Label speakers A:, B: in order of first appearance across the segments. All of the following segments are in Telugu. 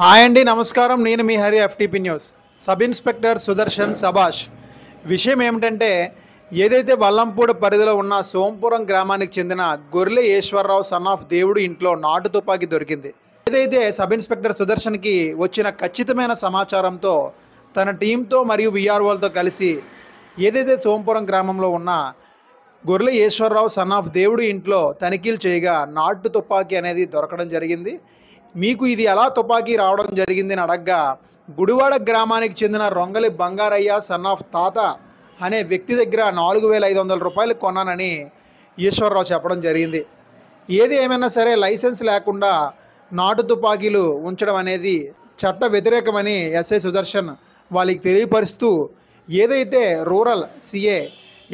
A: హాయ్ అండి, నమస్కారం. నేను మీ Hari, FTP news. Sub inspector Sudarshan సభాష్. విషయం ఏమిటంటే, ఏదైతే వల్లంపూడి పరిధిలో ఉన్న సోంపురం గ్రామానికి చెందిన గొర్రె ఈశ్వరరావు సన్ ఆఫ్ దేవుడు ఇంట్లో నాటు తుపాకీ దొరికింది. ఏదైతే సబ్ ఇన్స్పెక్టర్ సుదర్శన్కి వచ్చిన ఖచ్చితమైన సమాచారంతో తన టీంతో మరియు విఆర్ఓలతో కలిసి ఏదైతే సోంపురం గ్రామంలో ఉన్న గొర్రె ఈశ్వరరావు సన్ ఆఫ్ దేవుడు ఇంట్లో తనిఖీలు చేయగా నాటు తుపాకీ అనేది దొరకడం జరిగింది. మీకు ఇది ఎలా తుపాకీ రావడం జరిగింది అని అడగ్గా, గుడివాడ గ్రామానికి చెందిన రొంగలి బంగారయ్య సన్ ఆఫ్ తాత అనే వ్యక్తి దగ్గర 4,500 రూపాయలు కొన్నానని ఈశ్వరరావు చెప్పడం జరిగింది. ఏది ఏమైనా సరే లైసెన్స్ లేకుండా నాటు తుపాకీలు ఉంచడం అనేది చట్ట వ్యతిరేకమని ఎస్ఐ సుదర్శన్ వాళ్ళకి తెలియపరుస్తూ, ఏదైతే రూరల్ సిఏ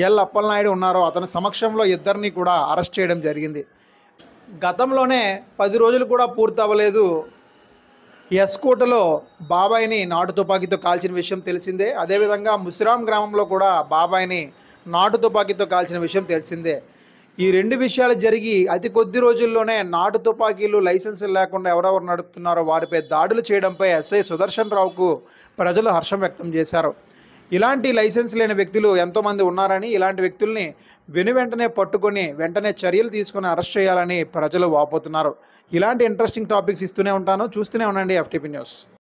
A: ఎల్ అప్పలనాయుడు ఉన్నారో అతని సమక్షంలో ఇద్దరిని కూడా అరెస్ట్ చేయడం జరిగింది. గతంలోనే 10 రోజులు కూడా పూర్తి అవ్వలేదు ఎస్కోటలో బాబాయిని నాటు తుపాకీతో కాల్చిన విషయం తెలిసిందే. అదేవిధంగా ముసిరాం గ్రామంలో కూడా బాబాయిని నాటు తుపాకీతో కాల్చిన విషయం తెలిసిందే. ఈ 2 విషయాలు జరిగి అతి కొద్ది రోజుల్లోనే నాటు తుపాకీలు లైసెన్సులు లేకుండా ఎవరెవరు నడుపుతున్నారో వారిపై దాడులు చేయడంపై ఎస్ఐ సుదర్శన్ రావుకు ప్రజలు హర్షం వ్యక్తం చేశారు. ఇలాంటి లైసెన్స్ లేని వ్యక్తులు ఎంతోమంది ఉన్నారని, ఇలాంటి వ్యక్తుల్ని వెంటనే పట్టుకొని వెంటనే చర్యలు తీసుకొని అరెస్ట్ చేయాలని ప్రజలు వాపోతున్నారు. ఇలాంటి ఇంట్రెస్టింగ్ టాపిక్స్ ఇస్తూనే ఉంటాను, చూస్తూనే ఉండండి ఎఫ్టీపీ న్యూస్.